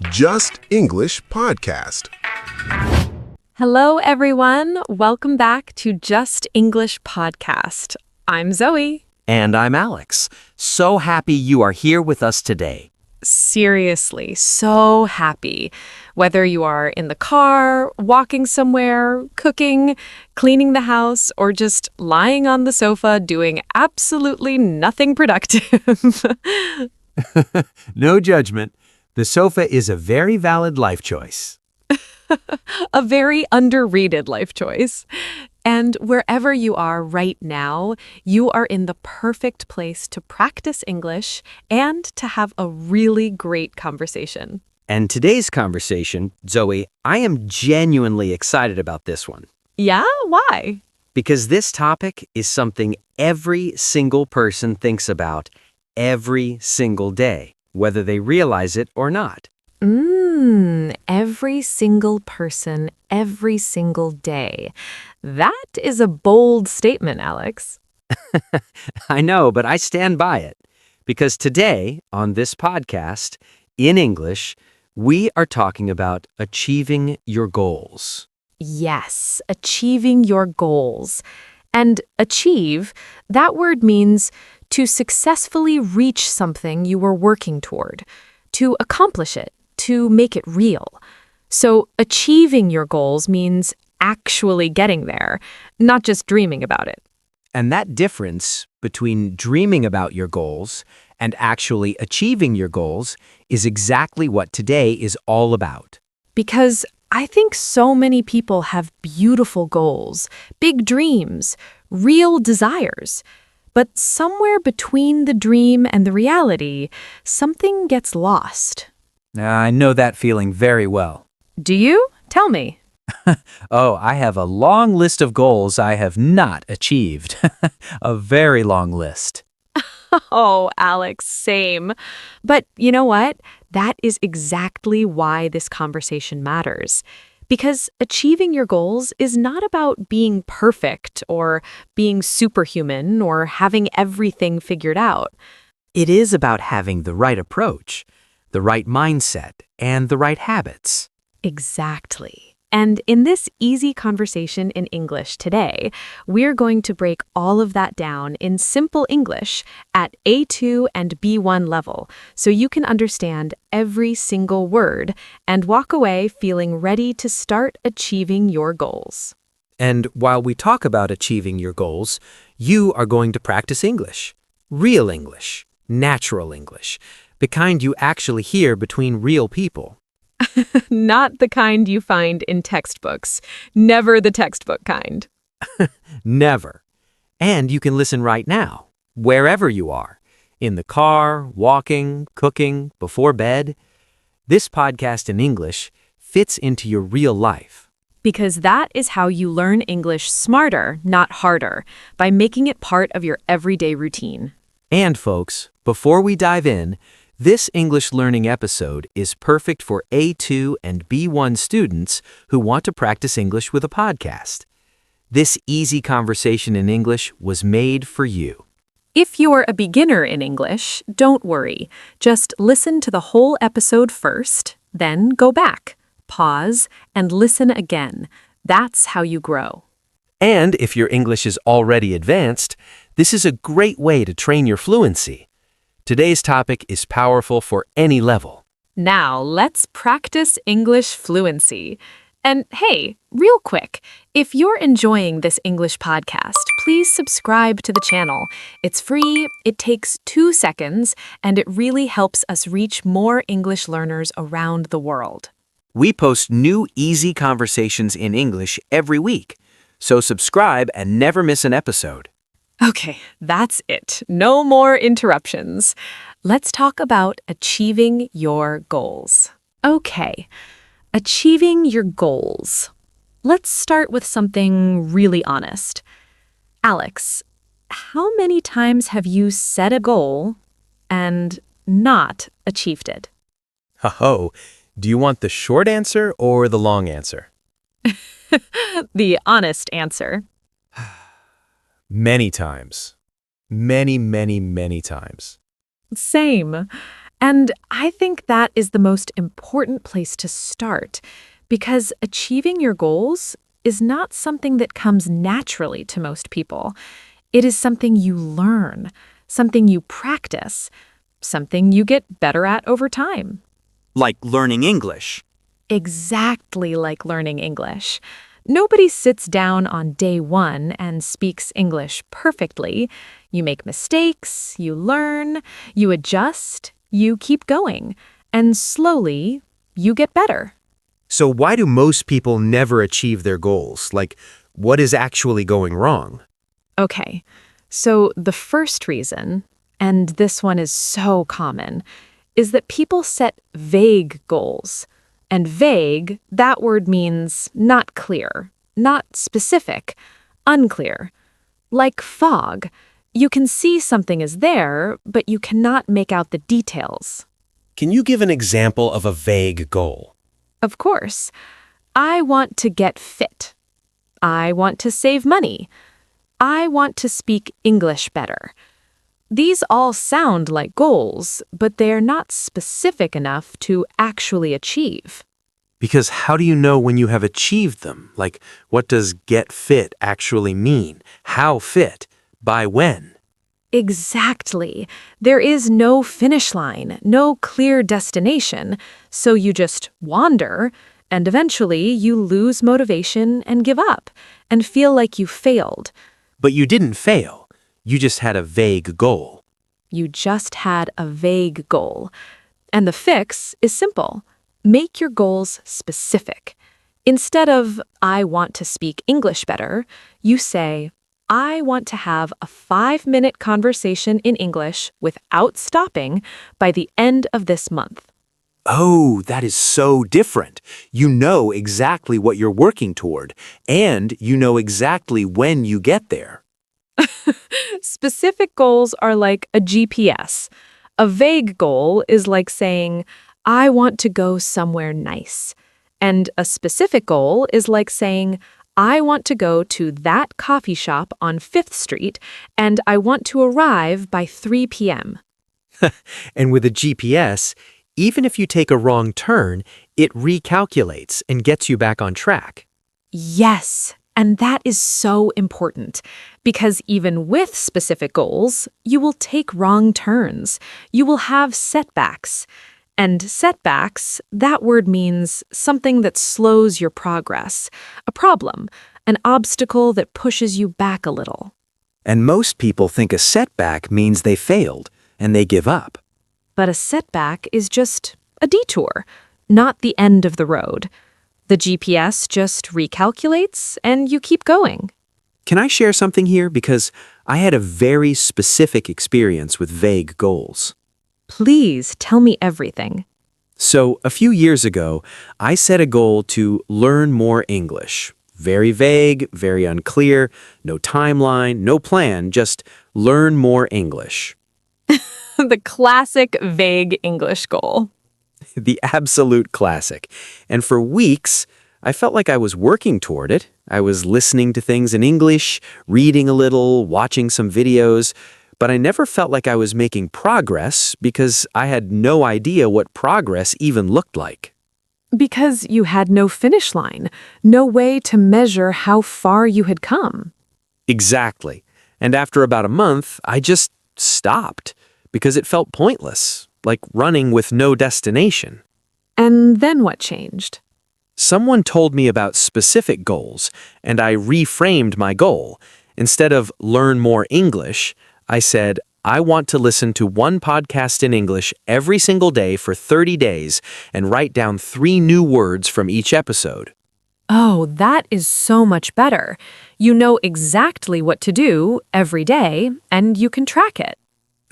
Just English podcast. Hello, everyone. Welcome back to Just English podcast. I'm Zoe. And I'm Alex. So happy you are here with us today. Seriously, so happy. Whether you are in the car, walking somewhere, cooking, cleaning the house, or just lying on the sofa doing absolutely nothing productive. No judgment. The sofa is a very valid life choice. A very underrated life choice. And wherever you are right now, you are in the perfect place to practice English and to have a really great conversation. And today's conversation, Zoe, I am genuinely excited about this one. Yeah? Why? Because this topic is something every single person thinks about every single day, whether they realize it or not. Every single person, every single day. That is a bold statement, Alex. I know, but I stand by it. Because today, on this podcast, in English, we are talking about achieving your goals. Yes, achieving your goals. And achieve, that word means to successfully reach something you were working toward, to accomplish it, to make it real. So achieving your goals means actually getting there, not just dreaming about it. And that difference between dreaming about your goals and actually achieving your goals is exactly what today is all about. Because I think so many people have beautiful goals, big dreams, real desires. But somewhere between the dream and the reality, something gets lost. I know that feeling very well. Do you? Tell me. Oh, I have a long list of goals I have not achieved. A very long list. Oh, Alex, same. But you know what? That is exactly why this conversation matters. Because achieving your goals is not about being perfect or being superhuman or having everything figured out. It is about having the right approach, the right mindset, and the right habits. Exactly. And in this easy conversation in English today, we're going to break all of that down in simple English at A2 and B1 level so you can understand every single word and walk away feeling ready to start achieving your goals. And while we talk about achieving your goals, you are going to practice English. Real English. Natural English. The kind you actually hear between real people. Not the kind you find in textbooks. Never the textbook kind. Never. And you can listen right now, wherever you are. In the car, walking, cooking, before bed. This podcast in English fits into your real life. Because that is how you learn English smarter, not harder, by making it part of your everyday routine. And folks, before we dive in, this English learning episode is perfect for A2 and B1 students who want to practice English with a podcast. This easy conversation in English was made for you. If you're a beginner in English, don't worry. Just listen to the whole episode first, then go back, pause, and listen again. That's how you grow. And if your English is already advanced, this is a great way to train your fluency. Today's topic is powerful for any level. Now, let's practice English fluency. And hey, real quick, if you're enjoying this English podcast, please subscribe to the channel. It's free, it takes 2 seconds, and it really helps us reach more English learners around the world. We post new easy conversations in English every week, so subscribe and never miss an episode. Okay, that's it. No more interruptions. Let's talk about achieving your goals. Okay, achieving your goals. Let's start with something really honest. Alex, how many times have you set a goal and not achieved it? Ho-ho, do you want the short answer or the long answer? The honest answer. Many times. Many, many, many times. Same. And I think that is the most important place to start because achieving your goals is not something that comes naturally to most people. It is something you learn, something you practice, something you get better at over time. Like learning English. Exactly like learning English. Nobody sits down on day one and speaks English perfectly. You make mistakes, you learn, you adjust, you keep going, and slowly you get better. So why do most people never achieve their goals? Like, what is actually going wrong? Okay, so the first reason, and this one is so common, is that people set vague goals. And vague, that word means not clear, not specific, unclear. Like fog, you can see something is there, but you cannot make out the details. Can you give an example of a vague goal? Of course, I want to get fit. I want to save money. I want to speak English better. These all sound like goals, but they are not specific enough to actually achieve. Because how do you know when you have achieved them? Like, what does get fit actually mean? How fit? By when? Exactly. There is no finish line, no clear destination, so you just wander, and eventually you lose motivation and give up, and feel like you failed. But you didn't fail. You just had a vague goal. You just had a vague goal. And the fix is simple. Make your goals specific. Instead of, I want to speak English better, you say, I want to have a 5-minute conversation in English without stopping by the end of this month. Oh, that is so different. You know exactly what you're working toward, and you know exactly when you get there. Specific goals are like a GPS. A vague goal is like saying, I want to go somewhere nice. And a specific goal is like saying, I want to go to that coffee shop on 5th Street, and I want to arrive by 3 p.m. And with a GPS, even if you take a wrong turn, it recalculates and gets you back on track. Yes, and that is so important because even with specific goals, you will take wrong turns. You will have setbacks. And setbacks, that word means something that slows your progress, a problem, an obstacle that pushes you back a little. And most people think a setback means they failed, and they give up. But a setback is just a detour, not the end of the road. The GPS just recalculates and you keep going. Can I share something here? Because I had a very specific experience with vague goals. Please tell me everything. So, a few years ago, I set a goal to learn more English. Very vague, very unclear, no timeline, no plan, just learn more English. The classic vague English goal. The absolute classic. And for weeks, I felt like I was working toward it. I was listening to things in English, reading a little, watching some videos, but I never felt like I was making progress because I had no idea what progress even looked like. Because you had no finish line, no way to measure how far you had come. Exactly. And after about a month, I just stopped because it felt pointless, like running with no destination. And then what changed? Someone told me about specific goals, and I reframed my goal. Instead of learn more English, I said, I want to listen to one podcast in English every single day for 30 days and write down 3 new words from each episode. Oh, that is so much better. You know exactly what to do every day, and you can track it.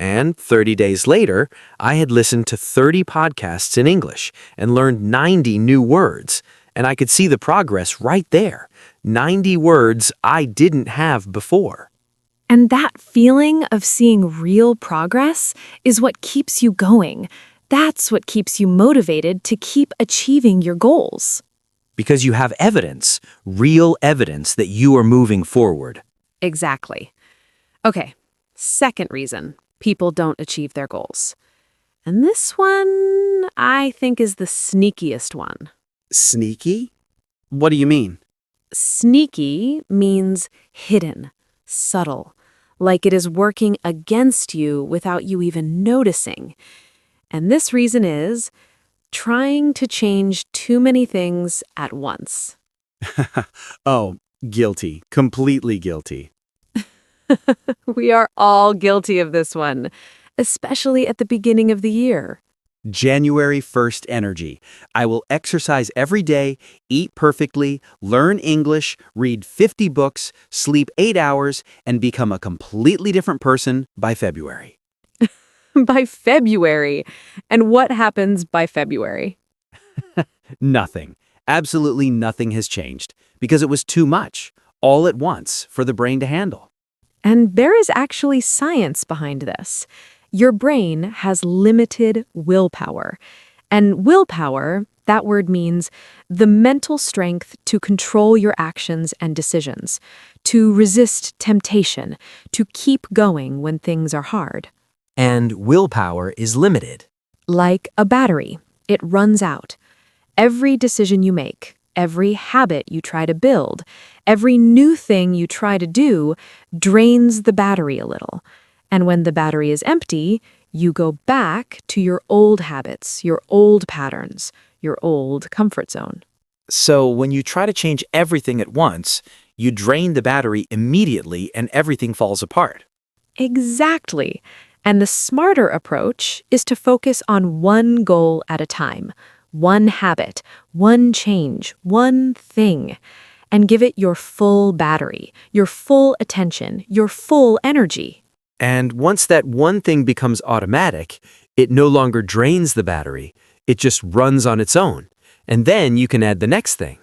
And 30 days later, I had listened to 30 podcasts in English and learned 90 new words. And I could see the progress right there. 90 words I didn't have before. And that feeling of seeing real progress is what keeps you going. That's what keeps you motivated to keep achieving your goals. Because you have evidence, real evidence that you are moving forward. Exactly. Okay, second reason people don't achieve their goals. And this one, I think, is the sneakiest one. Sneaky? What do you mean? Sneaky means hidden, subtle, like it is working against you without you even noticing. And this reason is trying to change too many things at once. Oh, guilty. Completely guilty. We are all guilty of this one, especially at the beginning of the year. January 1st energy. I will exercise every day, eat perfectly, learn English, read 50 books, sleep 8 hours, and become a completely different person by February. By February. And what happens by February? Nothing. Absolutely nothing has changed because it was too much, all at once, for the brain to handle. And there is actually science behind this. Your brain has limited willpower. And willpower, that word means the mental strength to control your actions and decisions, to resist temptation, to keep going when things are hard. And willpower is limited. Like a battery, it runs out. Every decision you make, every habit you try to build, every new thing you try to do drains the battery a little. And when the battery is empty, you go back to your old habits, your old patterns, your old comfort zone. So when you try to change everything at once, you drain the battery immediately and everything falls apart. Exactly. And the smarter approach is to focus on one goal at a time, one habit, one change, one thing, and give it your full battery, your full attention, your full energy. And once that one thing becomes automatic, it no longer drains the battery. It just runs on its own. And then you can add the next thing.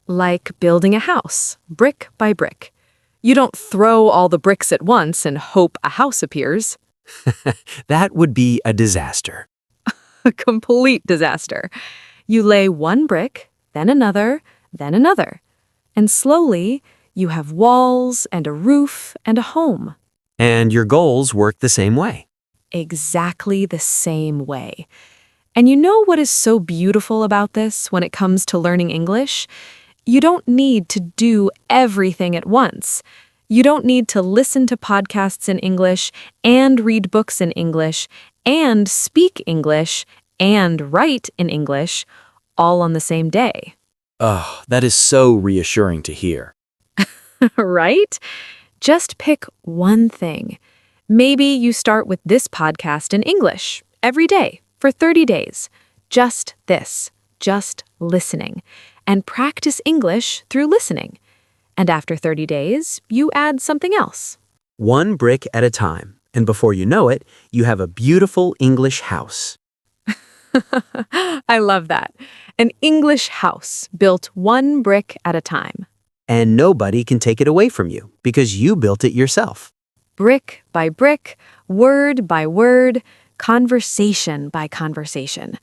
Like building a house, brick by brick. You don't throw all the bricks at once and hope a house appears. That would be a disaster. A complete disaster. You lay one brick, then another, then another. And slowly, you have walls and a roof and a home. And your goals work the same way. Exactly the same way. And you know what is so beautiful about this when it comes to learning English? You don't need to do everything at once. You don't need to listen to podcasts in English and read books in English and speak English and write in English all on the same day. Oh, that is so reassuring to hear. Right? Just pick one thing. Maybe you start with this podcast in English every day for 30 days. Just this, just listening. And practice English through listening. And after 30 days, you add something else. One brick at a time. And before you know it, you have a beautiful English house. I love that. An English house built one brick at a time. And nobody can take it away from you because you built it yourself. Brick by brick, word by word, conversation by conversation.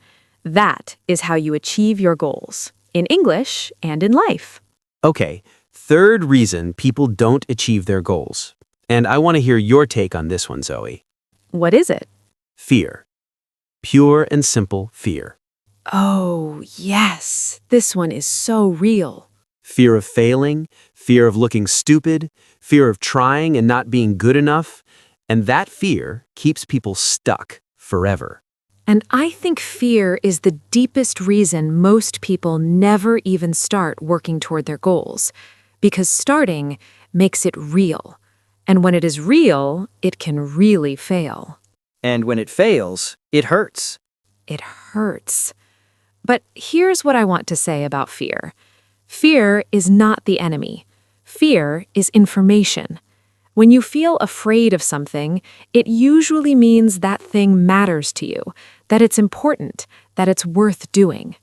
That is how you achieve your goals, in English and in life. Okay, third reason people don't achieve their goals. And I want to hear your take on this one, Zoe. What is it? Fear. Pure and simple fear. Oh, yes. This one is so real. Fear of failing, fear of looking stupid, fear of trying and not being good enough. And that fear keeps people stuck forever. And I think fear is the deepest reason most people never even start working toward their goals. Because starting makes it real. And when it is real, it can really fail. And when it fails, it hurts. It hurts. But here's what I want to say about fear. Fear is not the enemy. Fear is information. When you feel afraid of something, it usually means that thing matters to you, that it's important, that it's worth doing.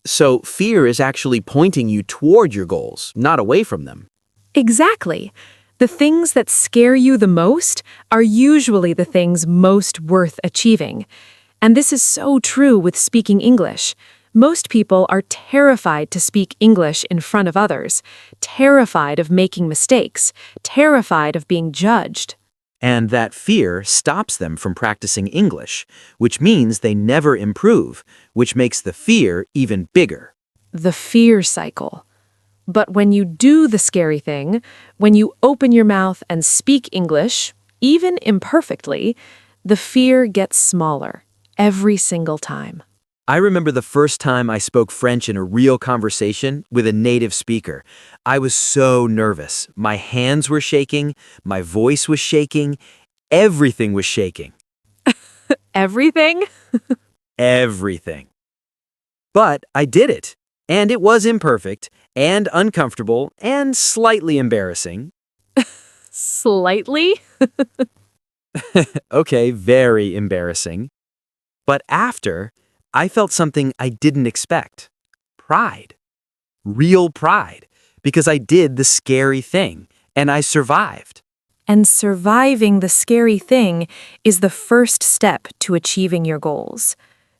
So fear is actually pointing you toward your goals, not away from them. Exactly. The things that scare you the most are usually the things most worth achieving. And this is so true with speaking English. Most people are terrified to speak English in front of others, terrified of making mistakes, terrified of being judged. And that fear stops them from practicing English, which means they never improve, which makes the fear even bigger. The fear cycle. But when you do the scary thing, when you open your mouth and speak English, even imperfectly, the fear gets smaller every single time. I remember the first time I spoke French in a real conversation with a native speaker. I was so nervous. My hands were shaking, my voice was shaking, everything was shaking. Everything? Everything. But I did it, and it was imperfect, and uncomfortable, and slightly embarrassing. Slightly? Okay, very embarrassing. But after, I felt something I didn't expect. Pride. Real pride. Because I did the scary thing, and I survived. And surviving the scary thing is the first step to achieving your goals.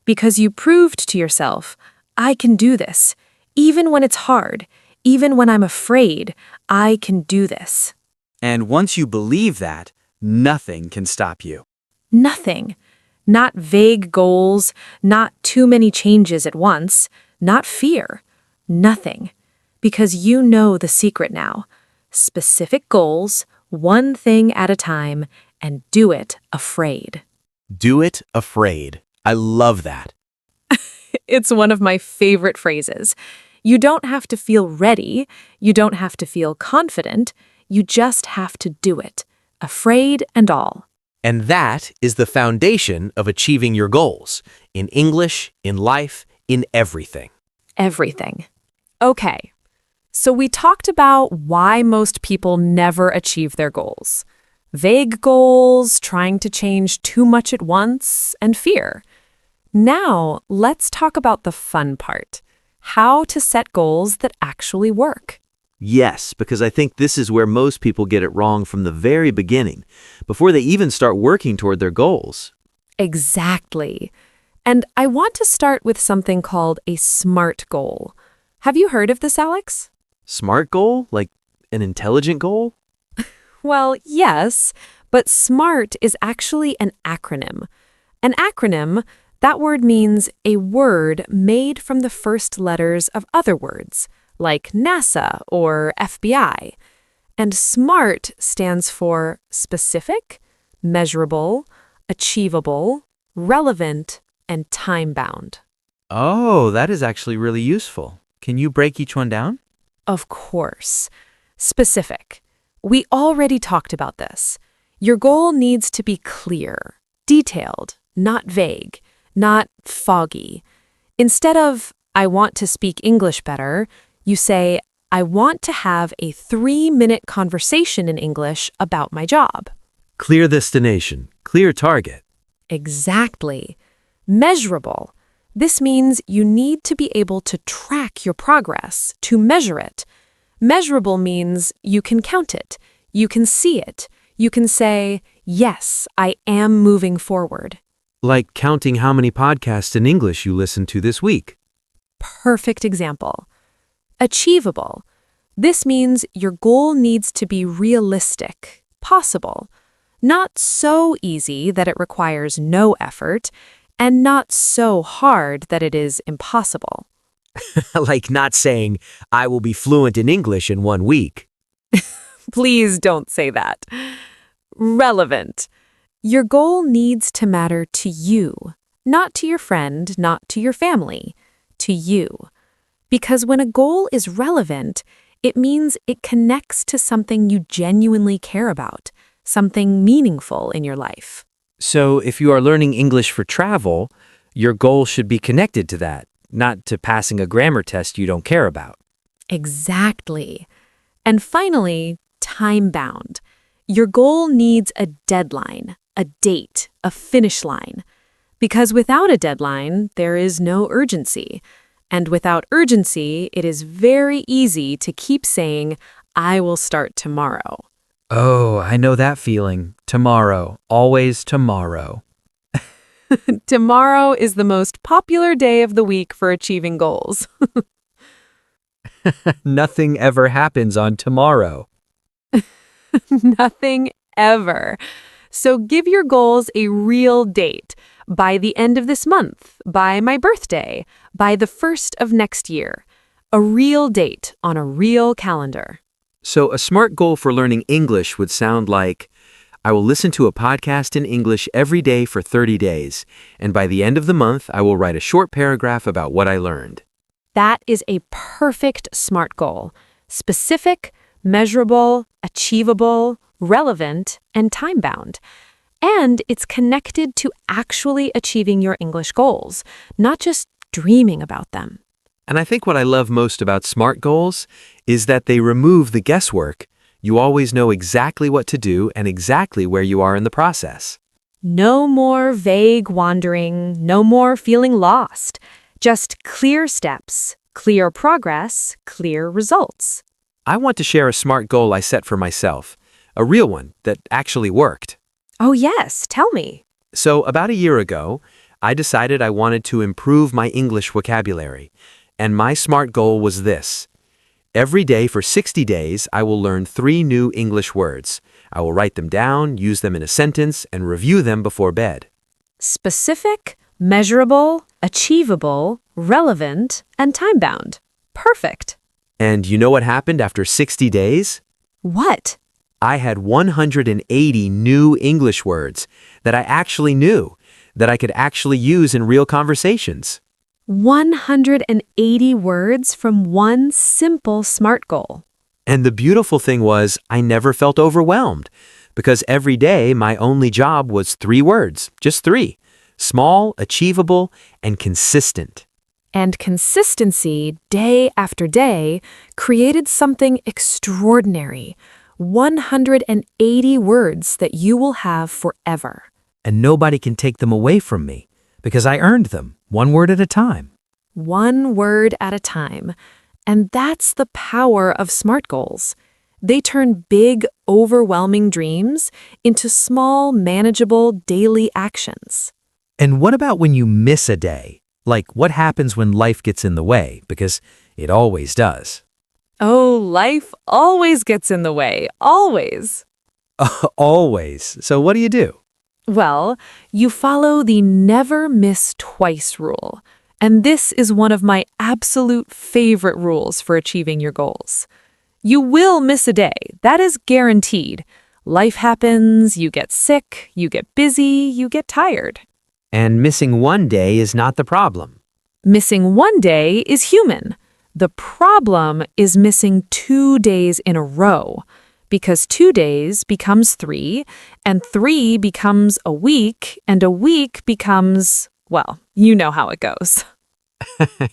Because you proved to yourself, I can do this. Even when it's hard, even when I'm afraid, I can do this. And once you believe that, nothing can stop you. Nothing. Not vague goals, not too many changes at once, not fear. Nothing. Because you know the secret now. Specific goals, one thing at a time, and do it afraid. Do it afraid. I love that. It's one of my favorite phrases. You don't have to feel ready. You don't have to feel confident. You just have to do it, afraid and all. And that is the foundation of achieving your goals in English, in life, in everything. Everything. Okay, so we talked about why most people never achieve their goals. Vague goals, trying to change too much at once, and fear. Now, let's talk about the fun part. How to set goals that actually work. Yes, because I think this is where most people get it wrong from the very beginning, before they even start working toward their goals. Exactly. And I want to start with something called a SMART goal. Have you heard of this, Alex? SMART goal? Like an intelligent goal? Well, yes, but SMART is actually an acronym. An acronym, that word means a word made from the first letters of other words, like NASA or FBI. And SMART stands for specific, measurable, achievable, relevant, and time-bound. Oh, that is actually really useful. Can you break each one down? Of course. Specific. We already talked about this. Your goal needs to be clear, detailed, not vague, not foggy. Instead of, I want to speak English better, you say, I want to have a 3-minute conversation in English about my job. Clear destination, clear target. Exactly. Measurable. This means you need to be able to track your progress, to measure it. Measurable means you can count it, you can see it, you can say, yes, I am moving forward. Like counting how many podcasts in English you listened to this week. Perfect example. Achievable. This means your goal needs to be realistic, possible. Not so easy that it requires no effort, and not so hard that it is impossible. Like not saying, I will be fluent in English in 1 week. Please don't say that. Relevant. Your goal needs to matter to you, not to your friend, not to your family, to you. Because when a goal is relevant, it means it connects to something you genuinely care about, something meaningful in your life. So if you are learning English for travel, your goal should be connected to that, not to passing a grammar test you don't care about. Exactly. And finally, time-bound. Your goal needs a deadline, a date, a finish line. Because without a deadline, there is no urgency. And without urgency, it is very easy to keep saying, I will start tomorrow. Oh, I know that feeling. Tomorrow. Always tomorrow. Tomorrow is the most popular day of the week for achieving goals. Nothing ever happens on tomorrow. Nothing ever. So give your goals a real date. By the end of this month, by my birthday, by the first of next year. A real date on a real calendar. So a smart goal for learning English would sound like, I will listen to a podcast in English every day for 30 days, and by the end of the month, I will write a short paragraph about what I learned. That is a perfect SMART goal. Specific, measurable, achievable, relevant, and time-bound. And it's connected to actually achieving your English goals, not just dreaming about them. And I think what I love most about SMART goals is that they remove the guesswork. You always know exactly what to do and exactly where you are in the process. No more vague wandering, no more feeling lost. Just clear steps, clear progress, clear results. I want to share a SMART goal I set for myself, a real one that actually worked. Oh yes, tell me. So about a year ago, I decided I wanted to improve my English vocabulary, and my SMART goal was this. Every day for 60 days, I will learn 3 new English words. I will write them down, use them in a sentence, and review them before bed. Specific, measurable, achievable, relevant, and time-bound. Perfect. And you know what happened after 60 days? What? I had 180 new English words that I actually knew, that I could actually use in real conversations. 180 words from one simple SMART goal. And the beautiful thing was, I never felt overwhelmed, because every day my only job was 3 words, just 3. Small, achievable, and consistent. And consistency, day after day, created something extraordinary. 180 words that you will have forever. And nobody can take them away from me, because I earned them, 1 word at a time. 1 word at a time. And that's the power of SMART goals. They turn big, overwhelming dreams into small, manageable daily actions. And what about when you miss a day? Like, what happens when life gets in the way? Because it always does. Oh, life always gets in the way. Always. Always. So what do you do? Well, you follow the never miss twice rule. And this is one of my absolute favorite rules for achieving your goals. You will miss a day. That is guaranteed. Life happens, you get sick, you get busy, you get tired. And missing 1 day is not the problem. Missing 1 day is human. The problem is missing 2 days in a row. Because 2 days becomes 3, and 3 becomes a week, and a week becomes, well, you know how it goes.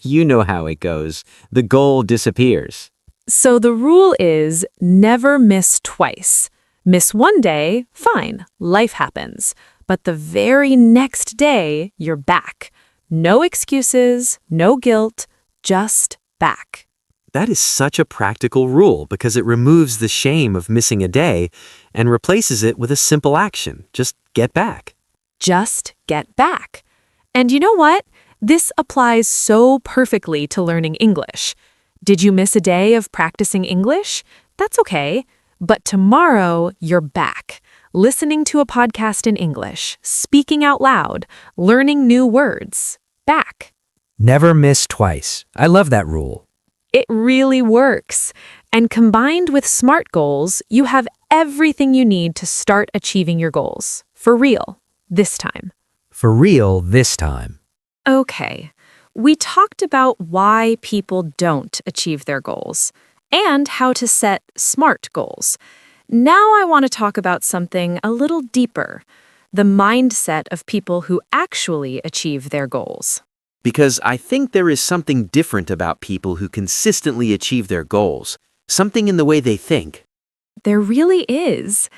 You know how it goes. The goal disappears. So the rule is never miss twice. Miss 1 day, fine, life happens. But the very next day, you're back. No excuses, no guilt, just back. That is such a practical rule because it removes the shame of missing a day and replaces it with a simple action. Just get back. Just get back. And you know what? This applies so perfectly to learning English. Did you miss a day of practicing English? That's okay. But tomorrow, you're back. Listening to a podcast in English, speaking out loud, learning new words. Back. Never miss twice. I love that rule. It really works. And combined with SMART goals, you have everything you need to start achieving your goals. For real. This time. For real this time. Okay. We talked about why people don't achieve their goals and how to set SMART goals. Now I want to talk about something a little deeper, the mindset of people who actually achieve their goals. Because I think there is something different about people who consistently achieve their goals, something in the way they think. There really is.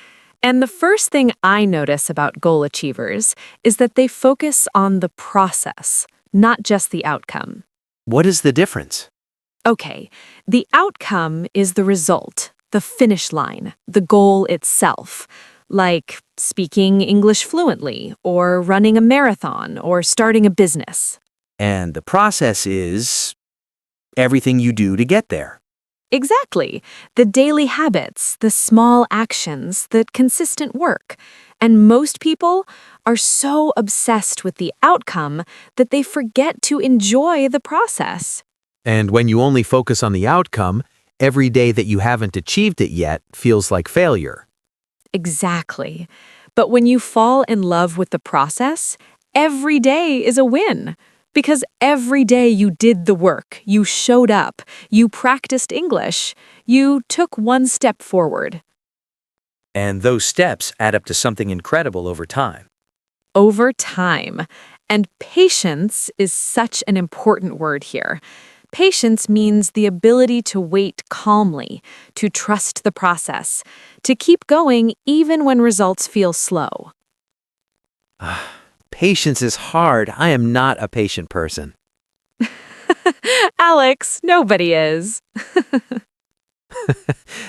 And the first thing I notice about goal achievers is that they focus on the process, not just the outcome. What is the difference? Okay, the outcome is the result, the finish line, the goal itself, like speaking English fluently, or running a marathon, or starting a business. And the process is everything you do to get there. Exactly. The daily habits, the small actions, the consistent work. And most people are so obsessed with the outcome that they forget to enjoy the process. And when you only focus on the outcome, every day that you haven't achieved it yet feels like failure. Exactly. But when you fall in love with the process, every day is a win. Because every day you did the work, you showed up, you practiced English, you took one step forward. And those steps add up to something incredible over time. Over time. And patience is such an important word here. Patience means the ability to wait calmly, to trust the process, to keep going even when results feel slow. Patience is hard. I am not a patient person. Alex, nobody is.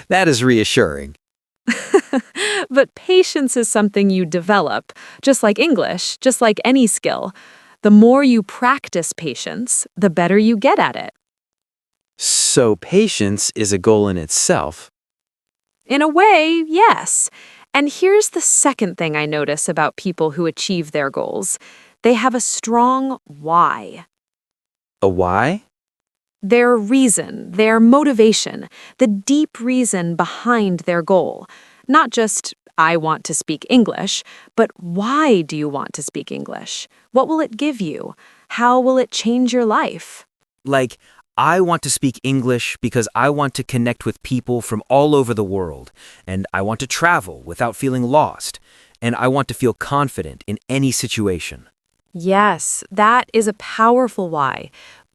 That is reassuring. But patience is something you develop, just like English, just like any skill. The more you practice patience, the better you get at it. So patience is a goal in itself. In a way, yes. And here's the second thing I notice about people who achieve their goals. They have a strong why. A why? Their reason, their motivation, the deep reason behind their goal. Not just, I want to speak English, but why do you want to speak English? What will it give you? How will it change your life? Like, I want to speak English because I want to connect with people from all over the world, and I want to travel without feeling lost, and I want to feel confident in any situation. Yes, that is a powerful why.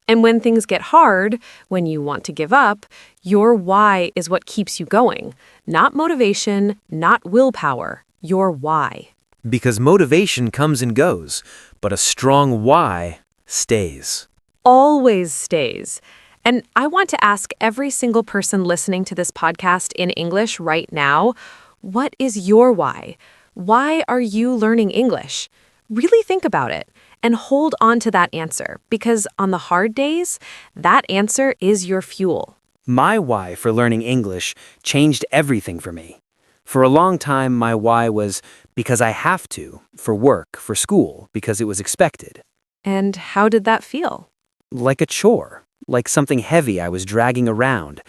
And when things get hard, when you want to give up, your why is what keeps you going. Not motivation, not willpower, your why. Because motivation comes and goes, but a strong why stays. Always stays. And I want to ask every single person listening to this podcast in English right now, what is your why? Why are you learning English? Really think about it and hold on to that answer, because on the hard days, that answer is your fuel. My why for learning English changed everything for me. For a long time, my why was because I have to, for work, for school, because it was expected. And how did that feel? Like a chore, like something heavy I was dragging around.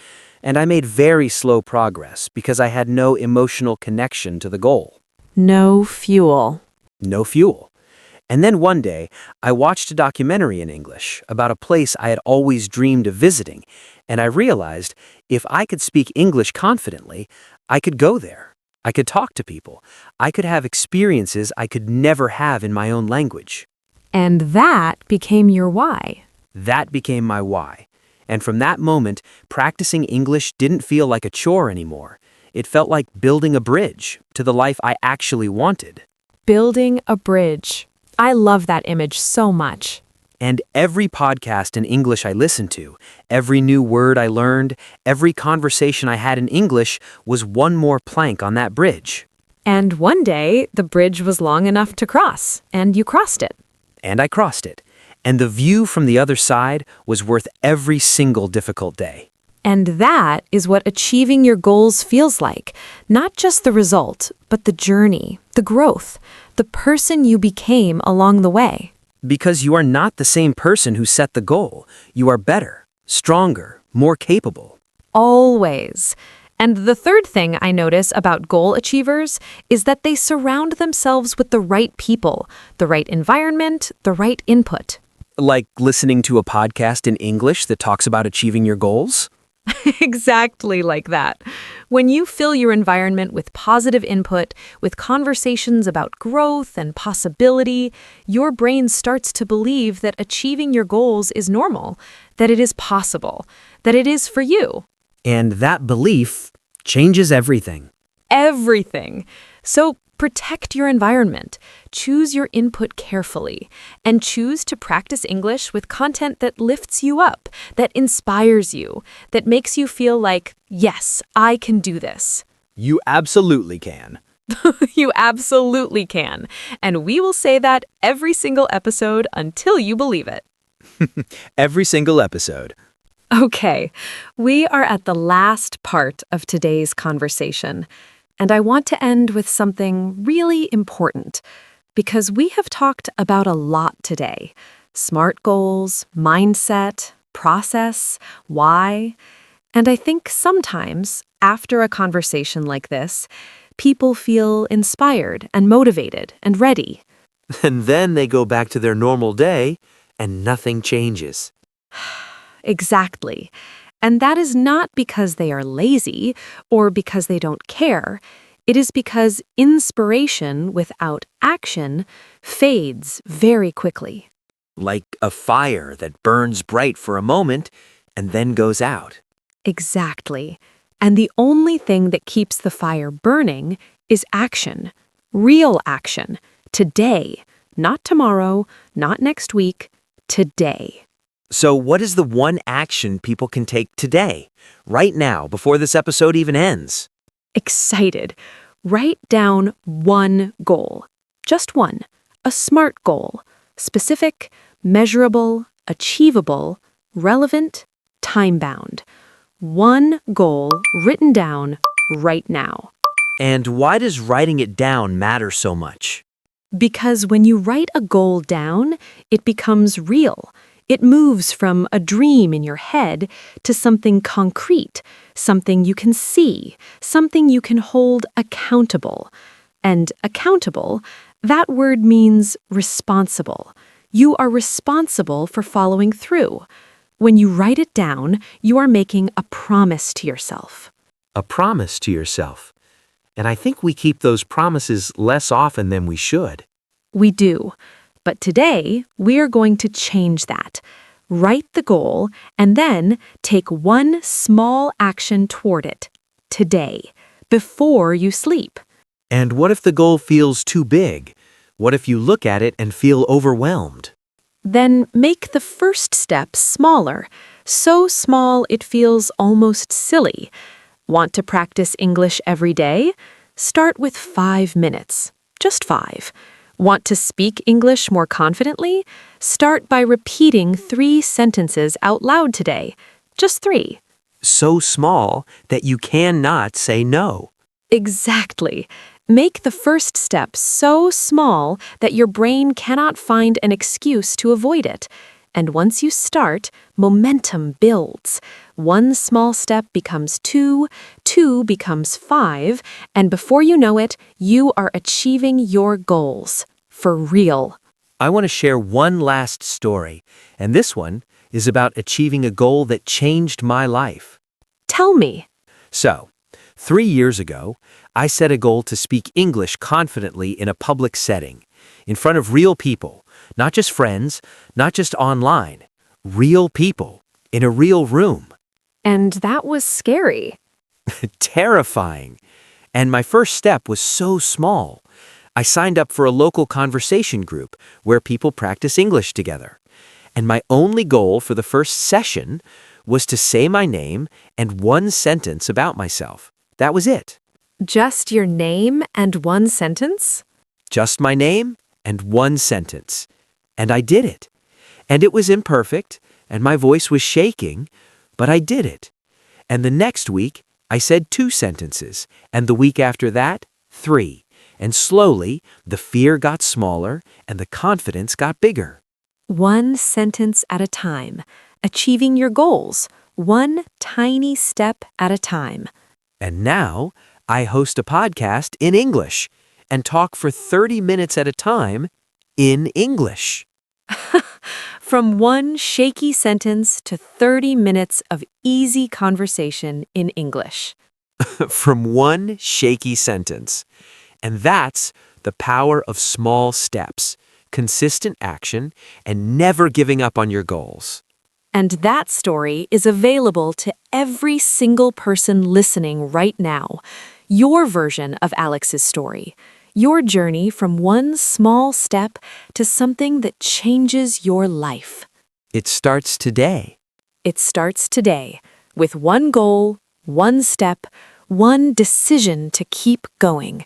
And I made very slow progress because I had no emotional connection to the goal. No fuel. No fuel. And then one day, I watched a documentary in English about a place I had always dreamed of visiting, and I realized if I could speak English confidently, I could go there. I could talk to people. I could have experiences I could never have in my own language. And that became your why. That became my why. And from that moment, practicing English didn't feel like a chore anymore. It felt like building a bridge to the life I actually wanted. Building a bridge. I love that image so much. And every podcast in English I listened to, every new word I learned, every conversation I had in English was one more plank on that bridge. And one day, the bridge was long enough to cross, and you crossed it. And I crossed it. And the view from the other side was worth every single difficult day. And that is what achieving your goals feels like. Not just the result, but the journey, the growth, the person you became along the way. Because you are not the same person who set the goal. You are better, stronger, more capable. Always. And the third thing I notice about goal achievers is that they surround themselves with the right people, the right environment, the right input. Like listening to a podcast in English that talks about achieving your goals? Exactly like that. When you fill your environment with positive input, with conversations about growth and possibility, your brain starts to believe that achieving your goals is normal, that it is possible, that it is for you. And that belief changes everything. Everything. So protect your environment, choose your input carefully, and choose to practice English with content that lifts you up, that inspires you, that makes you feel like, yes, I can do this. You absolutely can. You absolutely can. And we will say that every single episode until you believe it. Every single episode. Okay, we are at the last part of today's conversation, and I want to end with something really important because we have talked about a lot today. SMART goals, mindset, process, why. And I think sometimes, after a conversation like this, people feel inspired and motivated and ready. And then they go back to their normal day and nothing changes. Exactly. And that is not because they are lazy or because they don't care. It is because inspiration without action fades very quickly. Like a fire that burns bright for a moment and then goes out. Exactly. And the only thing that keeps the fire burning is action. Real action. Today. Not tomorrow, not next week. Today. So what is the one action people can take today, right now, before this episode even ends? Excited. Write down one goal. Just one. A SMART goal. Specific, measurable, achievable, relevant, time-bound. One goal written down right now. And why does writing it down matter so much? Because when you write a goal down, it becomes real. It moves from a dream in your head to something concrete, something you can see, something you can hold accountable. And accountable, that word means responsible. You are responsible for following through. When you write it down, you are making a promise to yourself. A promise to yourself. And I think we keep those promises less often than we should. We do. But today, we are going to change that. Write the goal and then take one small action toward it. Today. Before you sleep. And what if the goal feels too big? What if you look at it and feel overwhelmed? Then make the first step smaller. So small it feels almost silly. Want to practice English every day? Start with 5 minutes. Just 5. Want to speak English more confidently? Start by repeating 3 sentences out loud today. Just 3. So small that you cannot say no. Exactly. Make the first step so small that your brain cannot find an excuse to avoid it. And once you start, momentum builds. 1 small step becomes 2, 2 becomes 5, and before you know it, you are achieving your goals. For real. I want to share one last story, and this one is about achieving a goal that changed my life. Tell me. So, 3 years ago, I set a goal to speak English confidently in a public setting, in front of real people, not just friends, not just online, real people, in a real room. And that was scary. Terrifying. And my first step was so small. I signed up for a local conversation group where people practice English together. And my only goal for the first session was to say my name and 1 sentence about myself. That was it. Just your name and 1 sentence? Just my name and 1 sentence. And I did it. And it was imperfect, and my voice was shaking, but I did it. And the next week, I said 2 sentences, and the week after that, 3. And slowly, the fear got smaller and the confidence got bigger. 1 sentence at a time. Achieving your goals. 1 tiny step at a time. And now, I host a podcast in English and talk for 30 minutes at a time in English. From 1 shaky sentence to 30 minutes of easy conversation in English. From 1 shaky sentence. And that's the power of small steps, consistent action, and never giving up on your goals. And that story is available to every single person listening right now. Your version of Alex's story. Your journey from 1 small step to something that changes your life. It starts today. It starts today with 1 goal, 1 step, 1 decision to keep going.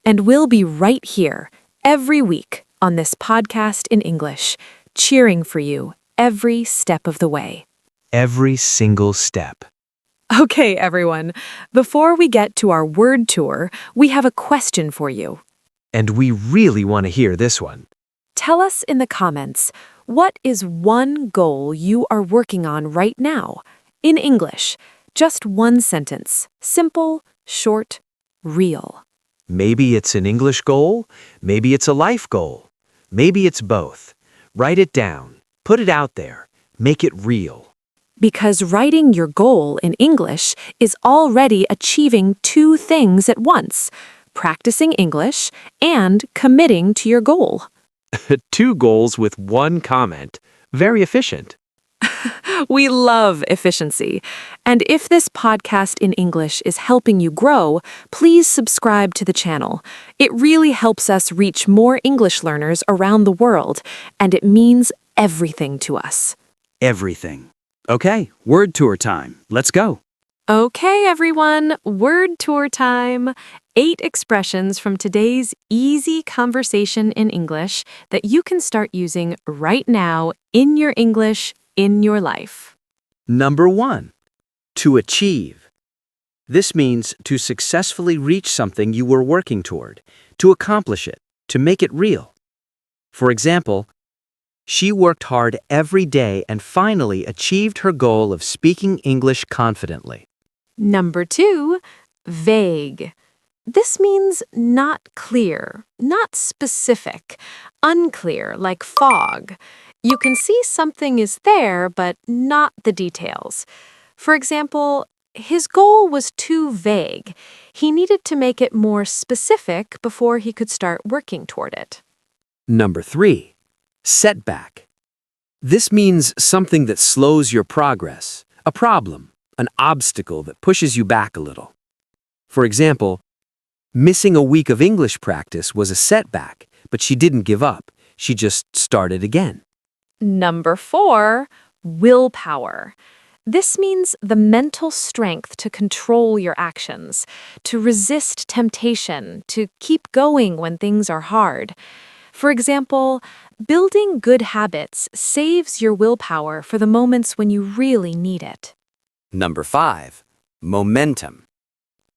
And we'll be right here every week on this podcast in English, cheering for you every step of the way. every single step. Okay, everyone. Before we get to our word tour, we have a question for you. And we really want to hear this one. Tell us in the comments, what is one goal you are working on right now? In English, just one sentence. Simple, short, real. Maybe it's an English goal, maybe it's a life goal, maybe it's both. Write it down, put it out there, make it real. Because writing your goal in English is already achieving two things at once: practicing English and committing to your goal. 2 goals with 1 comment. Very efficient. We love efficiency. And if this podcast in English is helping you grow, please subscribe to the channel. It really helps us reach more English learners around the world, and it means everything to us. Everything. Okay, word tour time. Let's go. Okay, everyone, word tour time. 8 expressions from today's easy conversation in English that you can start using right now in your English, in your life. Number 1, to achieve. This means to successfully reach something you were working toward, to accomplish it, to make it real. For example, she worked hard every day and finally achieved her goal of speaking English confidently. Number 2, vague. This means not clear, not specific, unclear, like fog. You can see something is there, but not the details. For example, his goal was too vague. He needed to make it more specific before he could start working toward it. Number 3, setback. This means something that slows your progress, a problem, an obstacle that pushes you back a little. For example, missing a week of English practice was a setback, but she didn't give up. She just started again. Number 4, willpower. This means the mental strength to control your actions, to resist temptation, to keep going when things are hard. For example, building good habits saves your willpower for the moments when you really need it. Number 5, momentum.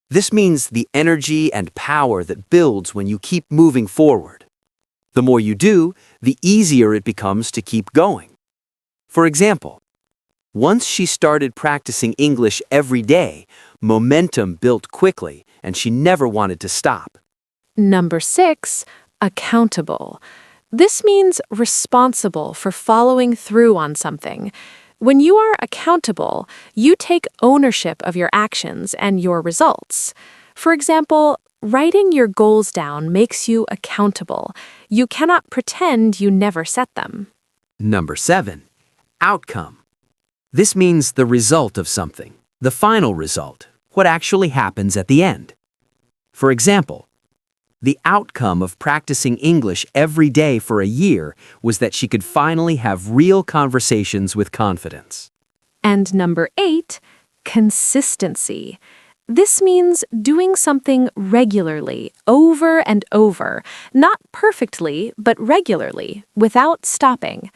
This means the energy and power that builds when you keep moving forward. The more you do, the easier it becomes to keep going. For example, once she started practicing English every day, momentum built quickly and she never wanted to stop. Number 6, accountable. This means responsible for following through on something. When you are accountable, you take ownership of your actions and your results. For example, writing your goals down makes you accountable. You cannot pretend you never set them. Number 7, outcome. This means the result of something, the final result, what actually happens at the end. For example, the outcome of practicing English every day for a year was that she could finally have real conversations with confidence. And number 8, consistency. This means doing something regularly, over and over, not perfectly, but regularly, without stopping.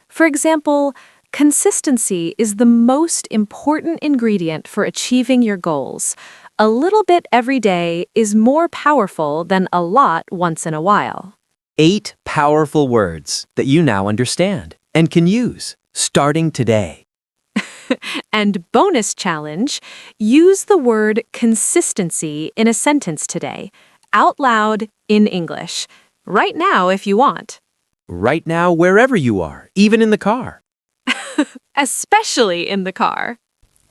For example, consistency is the most important ingredient for achieving your goals. A little bit every day is more powerful than a lot once in a while. 8 powerful words that you now understand and can use starting today. And bonus challenge, use the word consistency in a sentence today, out loud in English, right now if you want. Right now, wherever you are, even in the car. Especially in the car.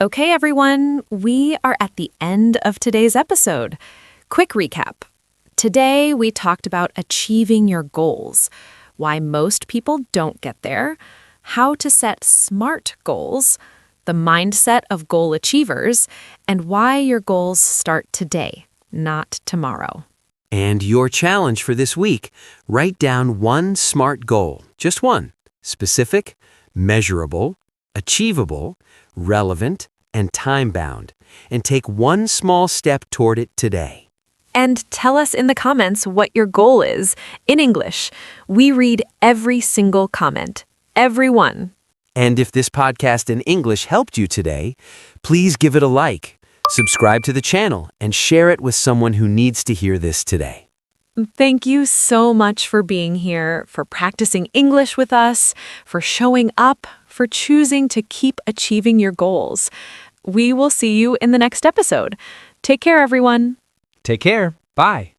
Okay, everyone, we are at the end of today's episode. Quick recap. Today, we talked about achieving your goals, why most people don't get there, how to set SMART goals, the mindset of goal achievers, and why your goals start today, not tomorrow. And your challenge for this week, write down one SMART goal, just one, specific, measurable, achievable, relevant, and time-bound, and take one small step toward it today. And tell us in the comments what your goal is. In English, we read every single comment. Every one. And if this podcast in English helped you today, please give it a like, subscribe to the channel, and share it with someone who needs to hear this today. Thank you so much for being here, for practicing English with us, for showing up, for choosing to keep achieving your goals. We will see you in the next episode. Take care, everyone. Take care. Bye.